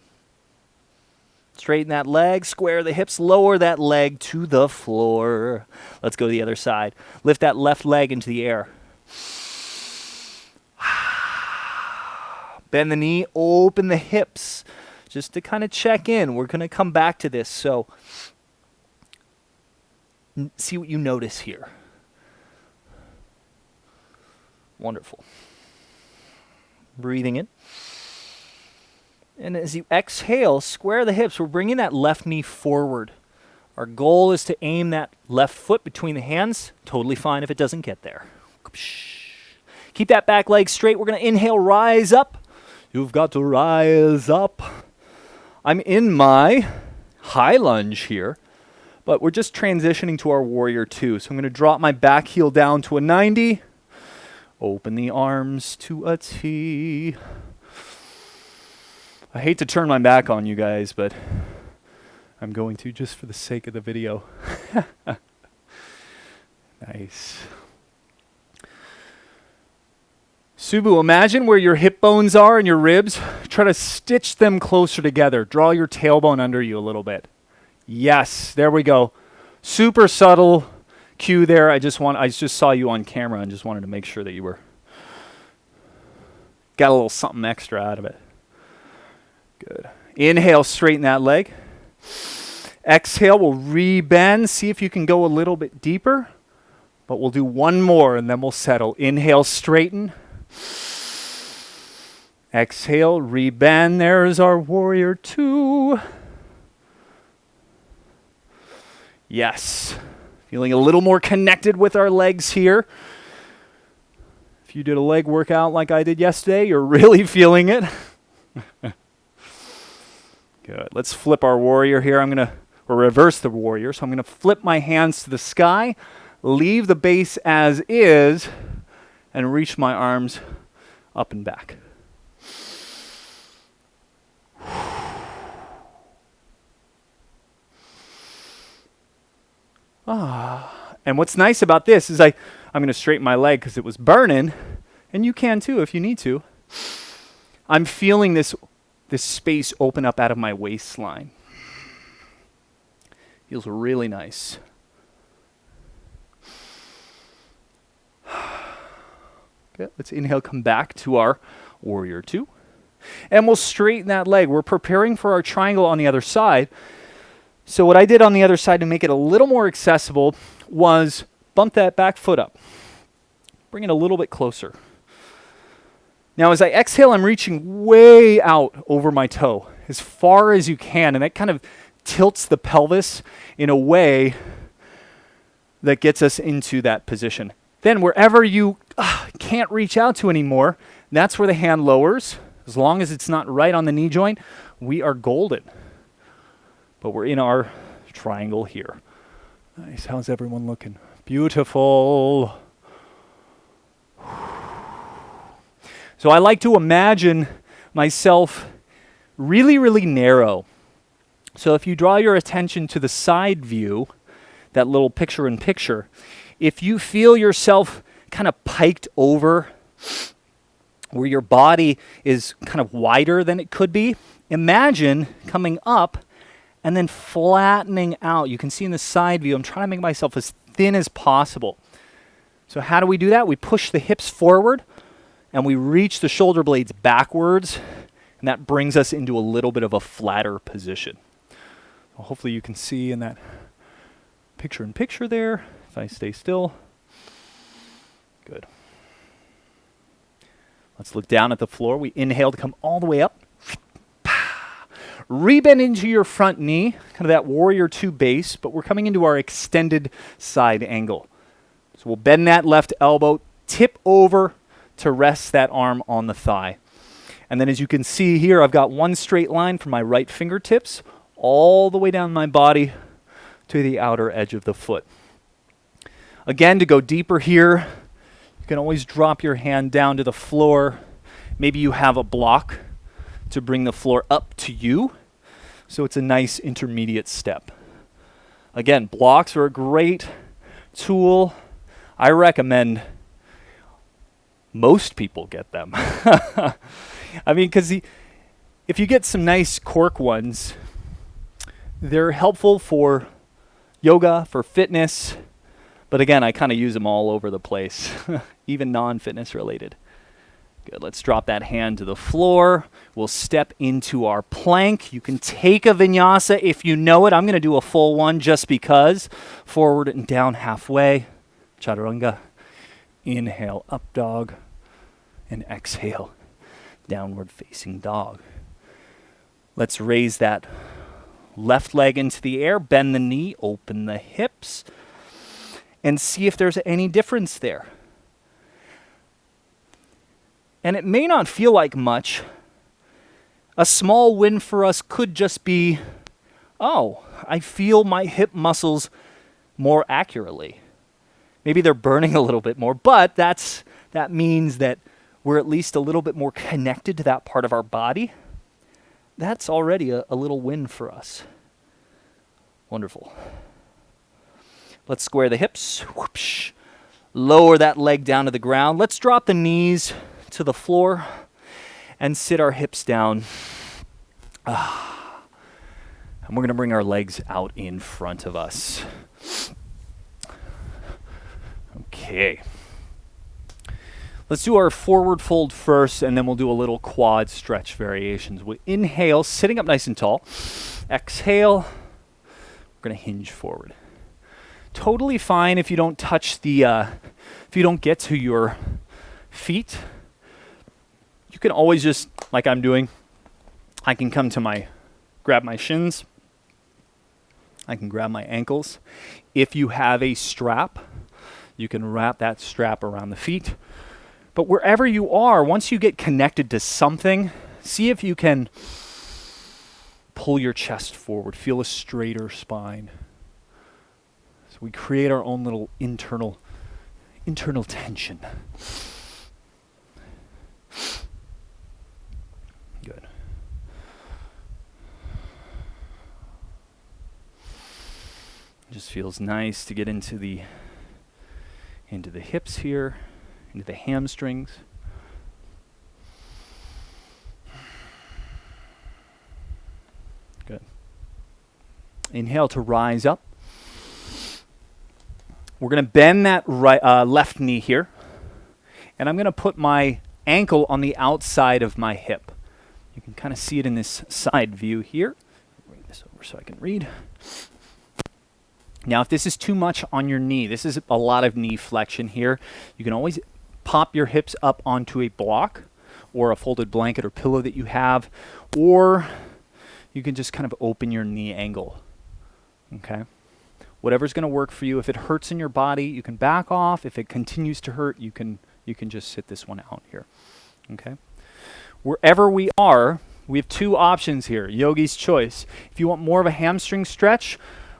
Straighten that leg, square the hips, lower that leg to the floor. Let's go to the other side. Lift that left leg into the air. Bend the knee, open the hips. Just to kind of check in. We're going to come back to this. So see what you notice here. Wonderful. Breathing in. And as you exhale, square the hips. We're bringing that left knee forward. Our goal is to aim that left foot between the hands. Totally fine if it doesn't get there. Keep that back leg straight. We're going to inhale, rise up. You've got to rise up. I'm in my high lunge here, but we're just transitioning to our warrior two. So I'm going to drop my back heel down to a 90. Open the arms to a T. I hate to turn my back on you guys, but I'm going to just for the sake of the video. Nice. Subu, imagine where your hip bones are and your ribs. Try to stitch them closer together. Draw your tailbone under you a little bit. Yes, there we go. Super subtle cue there. I just saw you on camera and just wanted to make sure that you were got a little something extra out of it. Good. Inhale, straighten that leg. Exhale, we'll re-bend. See if you can go a little bit deeper. But we'll do one more and then we'll settle. Inhale, straighten. Exhale, re-bend. There's our warrior two. Yes. Feeling a little more connected with our legs here. If you did a leg workout like I did yesterday, you're really feeling it. Good. Let's flip our warrior here. Or reverse the warrior. So I'm going to flip my hands to the sky, leave the base as is, and reach my arms up and back. And what's nice about this is I'm going to straighten my leg because it was burning, and you can too if you need to. I'm feeling this space open up out of my waistline. Feels really nice. Okay, let's inhale, come back to our warrior two. And we'll straighten that leg. We're preparing for our triangle on the other side. So what I did on the other side to make it a little more accessible was bump that back foot up. Bring it a little bit closer. Now as I exhale, I'm reaching way out over my toe, as far as you can, and that kind of tilts the pelvis in a way that gets us into that position. Then wherever you can't reach out to anymore, that's where the hand lowers. As long as it's not right on the knee joint, we are golden. But we're in our triangle here. Nice. How's everyone looking? Beautiful. So I like to imagine myself really, really narrow. So if you draw your attention to the side view, that little picture-in-picture, if you feel yourself kind of piked over where your body is kind of wider than it could be, imagine coming up and then flattening out. You can see in the side view, I'm trying to make myself as thin as possible. So how do we do that? We push the hips forward and we reach the shoulder blades backwards, and that brings us into a little bit of a flatter position. Well, hopefully you can see in that picture-in-picture there, if I stay still. Good. Let's look down at the floor. We inhale to come all the way up. Rebend into your front knee, kind of that warrior two base, but we're coming into our extended side angle. So we'll bend that left elbow, tip over to rest that arm on the thigh. And then as you can see here, I've got one straight line from my right fingertips all the way down my body to the outer edge of the foot. Again, to go deeper here, you can always drop your hand down to the floor. Maybe you have a block to bring the floor up to you, so it's a nice intermediate step. Again, blocks are a great tool. I recommend most people get them. I mean, because if you get some nice cork ones, they're helpful for yoga, for fitness, but again, I kind of use them all over the place, even non-fitness related. Good, let's drop that hand to the floor. We'll step into our plank. You can take a vinyasa if you know it. I'm going to do a full one just because. Forward and down halfway. Chaturanga. Inhale, up dog. And exhale, downward facing dog. Let's raise that left leg into the air. Bend the knee, open the hips. And see if there's any difference there. And it may not feel like much. A small win for us could just be, oh, I feel my hip muscles more accurately. Maybe they're burning a little bit more, but that means that we're at least a little bit more connected to that part of our body. That's already a little win for us. Wonderful. Let's square the hips. Whoopsh. Lower that leg down to the ground. Let's drop the knees to the floor and sit our hips down. And we're going to bring our legs out in front of us. Okay. Let's do our forward fold first, and then we'll do a little quad stretch variations. We inhale, sitting up nice and tall. Exhale, we're going to hinge forward. Totally fine if you don't touch the, if you don't get to your feet. You can always just, like I'm doing, I can come to grab my shins. I can grab my ankles. If you have a strap, you can wrap that strap around the feet. But wherever you are, once you get connected to something, see if you can pull your chest forward, feel a straighter spine. So we create our own little internal tension. Good. It just feels nice to get into the hips here, into the hamstrings. Good. Inhale to rise up. We're going to bend that left knee here, and I'm going to put my ankle on the outside of my hip. You can kind of see it in this side view here. Bring this over so I can read. Now, if this is too much on your knee, this is a lot of knee flexion here. You can always pop your hips up onto a block or a folded blanket or pillow that you have, or you can just kind of open your knee angle. Okay? Whatever's going to work for you. If it hurts in your body, you can back off. If it continues to hurt, you can just sit this one out here. Okay? Wherever we are, we have two options here. Yogi's choice. If you want more of a hamstring stretch,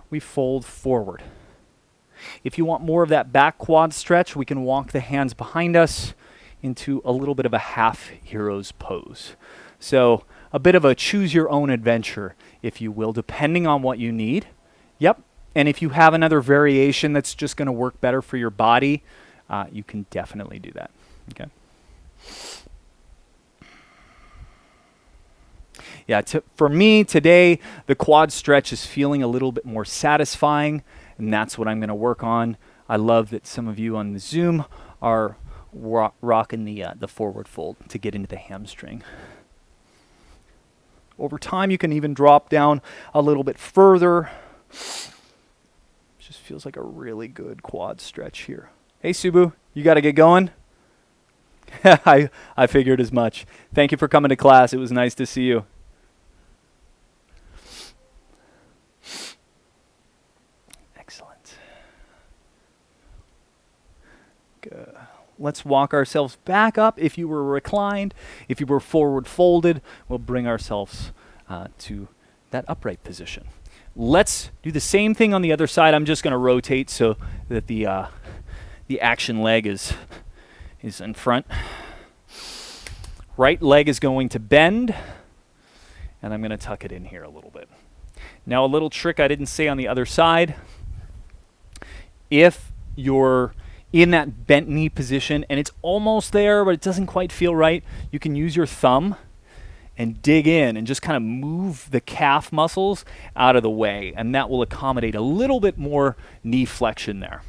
we fold forward. If you want more of that back quad stretch, we can walk the hands behind us into a little bit of a half hero's pose. So a bit of a choose your own adventure, if you will, depending on what you need. Yep. And if you have another variation that's just going to work better for your body, you can definitely do that. Okay. Yeah, for me today, the quad stretch is feeling a little bit more satisfying, and that's what I'm going to work on. I love that some of you on the Zoom are rocking the forward fold to get into the hamstring. Over time, you can even drop down a little bit further. Just feels like a really good quad stretch here. Hey, Subu, you got to get going? I figured as much. Thank you for coming to class. It was nice to see you. Excellent. Good. Let's walk ourselves back up. If you were reclined, if you were forward folded, we'll bring ourselves to that upright position. Let's do the same thing on the other side. I'm just going to rotate so that the action leg is in front. Right leg is going to bend, and I'm going to tuck it in here a little bit. Now, a little trick I didn't say on the other side. If you're in that bent knee position and it's almost there, but it doesn't quite feel right, you can use your thumb and dig in and just kind of move the calf muscles out of the way, and that will accommodate a little bit more knee flexion there.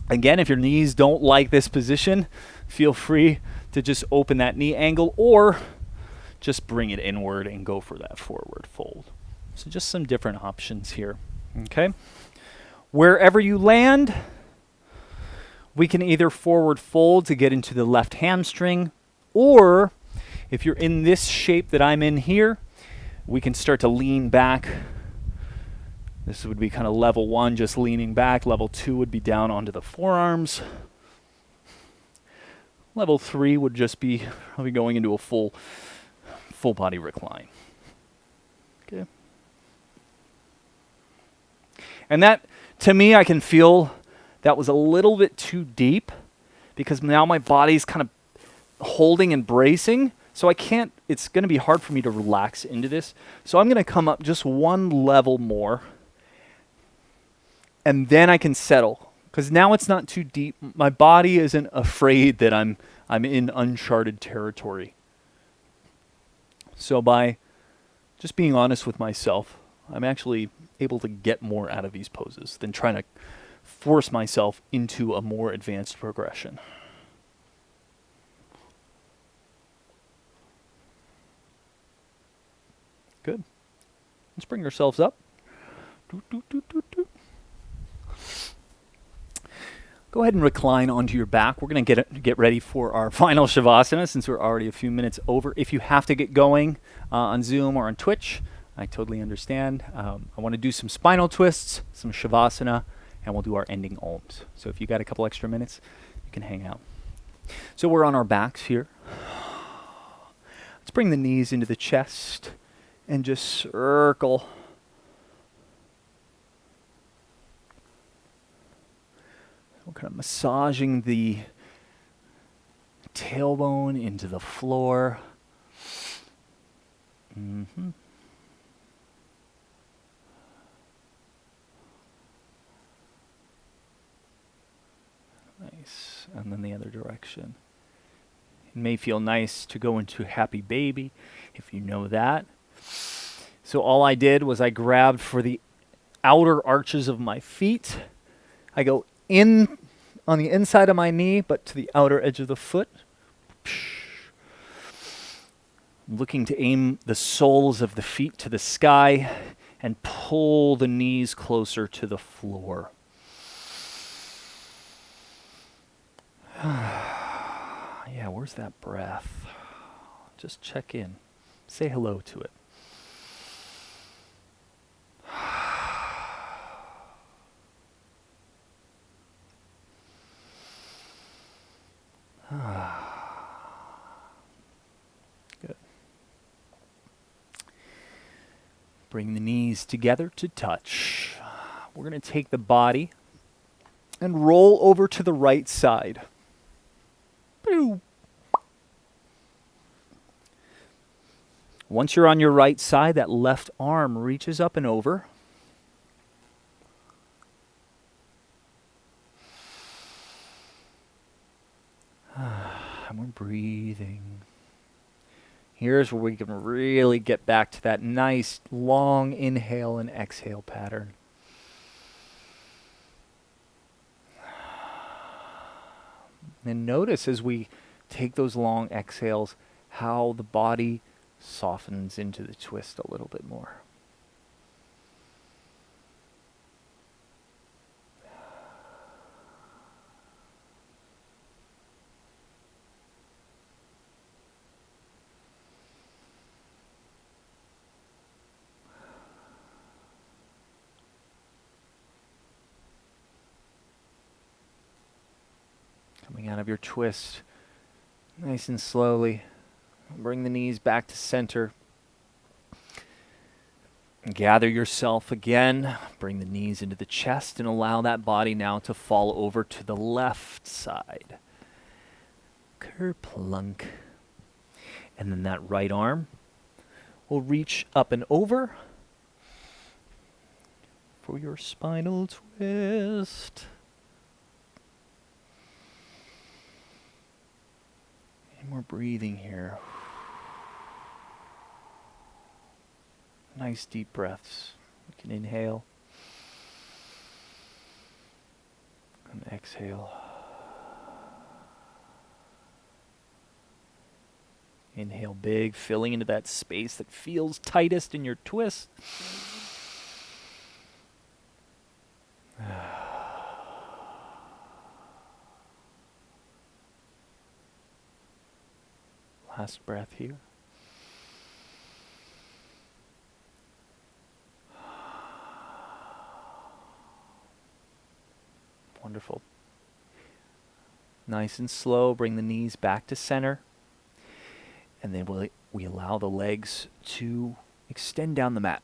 Again, if your knees don't like this position, feel free to just open that knee angle or just bring it inward and go for that forward fold. So just some different options here. Okay. Wherever you land, we can either forward fold to get into the left hamstring, or if you're in this shape that I'm in here, we can start to lean back. This would be kind of level 1, just leaning back. Level 2 would be down onto the forearms. Level 3 would just be probably going into a full body recline. Okay. And that, to me, I can feel that was a little bit too deep, because now my body's kind of holding and bracing. So I can't, it's going to be hard for me to relax into this. So I'm going to come up just one level more, and then I can settle, because now it's not too deep. My body isn't afraid that I'm in uncharted territory. So by just being honest with myself, I'm actually able to get more out of these poses than trying to force myself into a more advanced progression. Good. Let's bring ourselves up. Go ahead and recline onto your back. We're going to get ready for our final Shavasana, since we're already a few minutes over. If you have to get going on Zoom or on Twitch, I totally understand. I want to do some spinal twists, some Shavasana, and we'll do our ending Oms. So if you got a couple extra minutes, you can hang out. So we're on our backs here. Let's bring the knees into the chest and just circle. We're kind of massaging the tailbone into the floor. Mm-hmm. Nice. And then the other direction. It may feel nice to go into happy baby, if you know that. So all I did was I grabbed for the outer arches of my feet. I go in on the inside of my knee, but to the outer edge of the foot. Looking to aim the soles of the feet to the sky and pull the knees closer to the floor. Yeah, where's that breath? Just check in. Say hello to it. Good. Bring the knees together to touch. We're going to take the body and roll over to the right side. Pew. Once you're on your right side, that left arm reaches up and over. And we're breathing. Here's where we can really get back to that nice long inhale and exhale pattern. And notice as we take those long exhales how the body softens into the twist a little bit more. Coming out of your twist, nice and slowly. Bring the knees back to center. Gather yourself again. Bring the knees into the chest and allow that body now to fall over to the left side. Kerplunk. And then that right arm will reach up and over for your spinal twist. And we're breathing here. Nice deep breaths. You can inhale and exhale. Inhale big, filling into that space that feels tightest in your twist. Last breath here. Wonderful. Nice and slow, bring the knees back to center. And then we allow the legs to extend down the mat.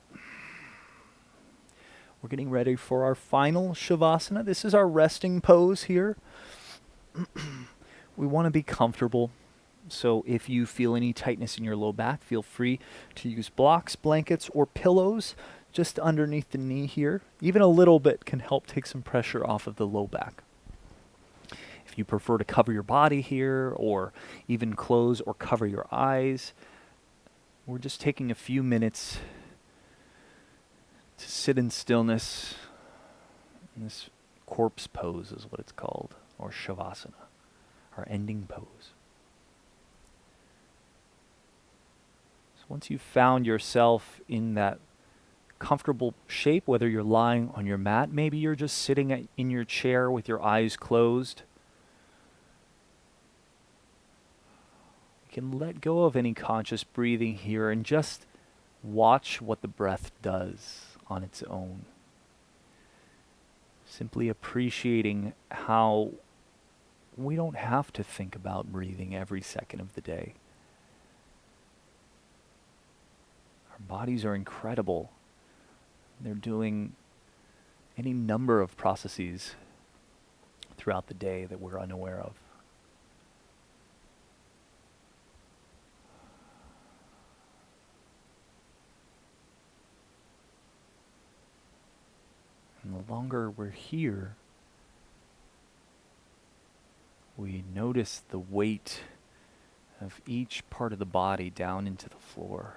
We're getting ready for our final Shavasana. This is our resting pose here. We want to be comfortable. So if you feel any tightness in your low back, feel free to use blocks, blankets, or pillows just underneath the knee here. Even a little bit can help take some pressure off of the low back. If you prefer to cover your body here, or even close or cover your eyes, we're just taking a few minutes to sit in stillness. And this corpse pose is what it's called, or Shavasana, our ending pose. Once you've found yourself in that comfortable shape, whether you're lying on your mat, maybe you're just sitting in your chair with your eyes closed, you can let go of any conscious breathing here and just watch what the breath does on its own. Simply appreciating how we don't have to think about breathing every second of the day. Our bodies are incredible. They're doing any number of processes throughout the day that we're unaware of. And the longer we're here, we notice the weight of each part of the body down into the floor.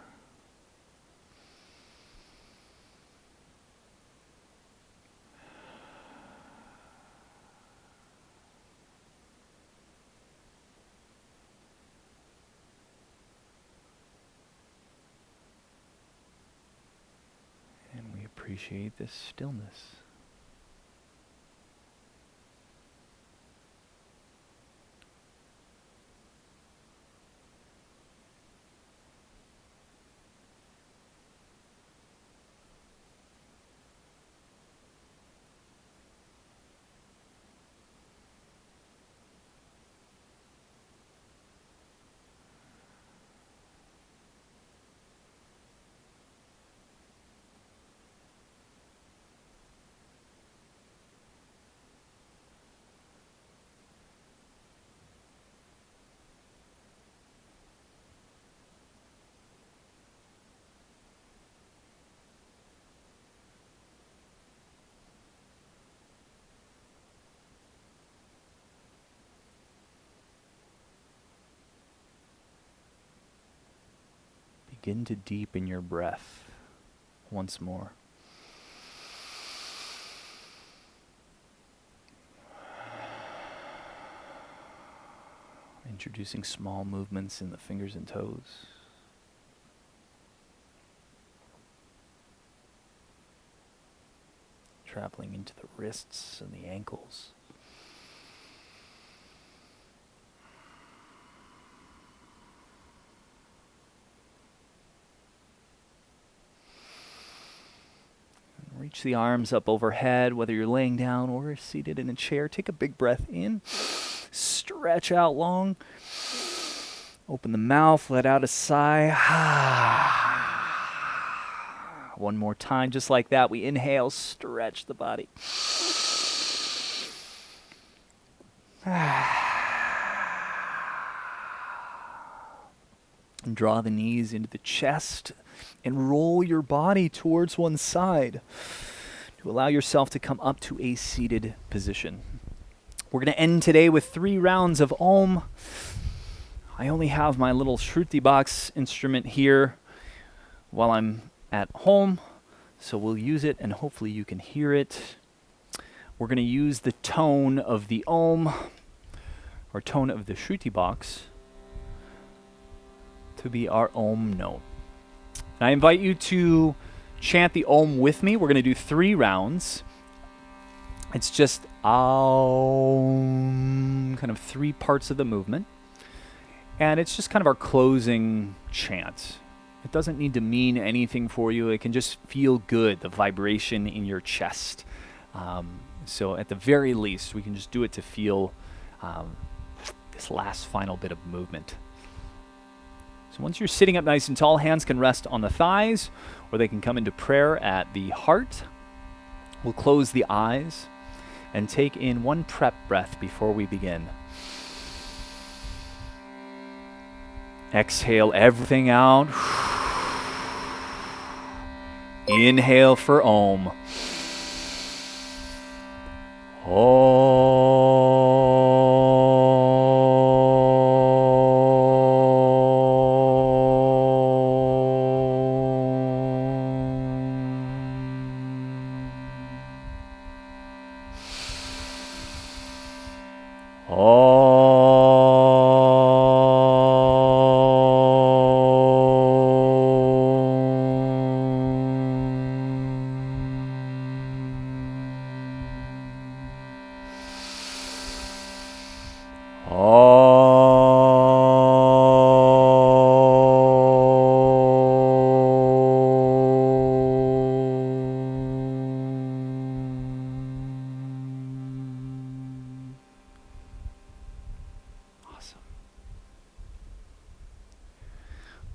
Appreciate this stillness. Begin to deepen your breath once more. Introducing small movements in the fingers and toes. Traveling into the wrists and the ankles. And reach the arms up overhead, whether you're laying down or seated in a chair. Take a big breath in. Stretch out long. Open the mouth, let out a sigh. One more time, just like that. We inhale, stretch the body. And draw the knees into the chest and roll your body towards one side to allow yourself to come up to a seated position. We're going to end today with 3 rounds of Om. I only have my little Shruti box instrument here while I'm at home, so we'll use it and hopefully you can hear it. We're going to use the tone of the Om, or tone of the Shruti box, to be our Om note. And I invite you to chant the Om with me. We're going to do 3 rounds. It's just Aum, kind of 3 parts of the movement. And it's just kind of our closing chant. It doesn't need to mean anything for you. It can just feel good, the vibration in your chest. So at the very least, we can just do it to feel this last final bit of movement. So once you're sitting up nice and tall, hands can rest on the thighs, or they can come into prayer at the heart. We'll close the eyes and take in 1 prep breath before we begin. Exhale everything out. Inhale for Om.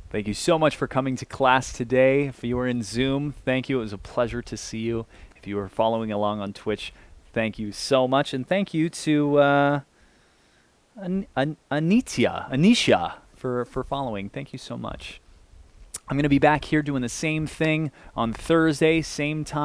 Thank you so much for coming to class today. If you were in Zoom, thank you. It was a pleasure to see you. If you were following along on Twitch, thank you so much. And thank you to Anisha for following. Thank you so much. I'm going to be back here doing the same thing on Thursday, same time.